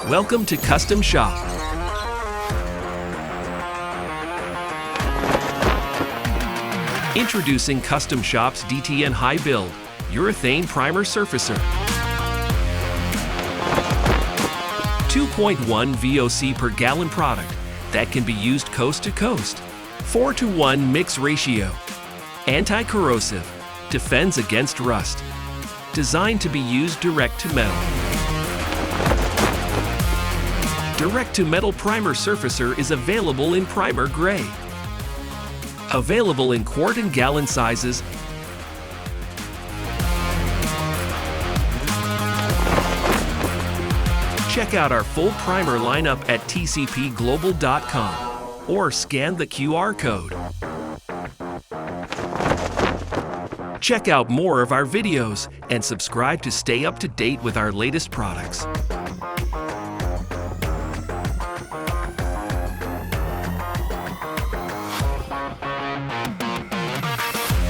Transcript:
Welcome to Custom Shop. Introducing Custom Shop's DTM High Build Urethane Primer Surfacer. 2.1 VOC per gallon product that can be used coast to coast. 4:1 mix ratio. Anti-corrosive. Defends against rust. Designed to be used direct to metal. Direct to metal primer surfacer is available in primer gray. Available in quart and gallon sizes. Check out our full primer lineup at tcpglobal.com or scan the QR code. Check out more of our videos and subscribe to stay up to date with our latest products.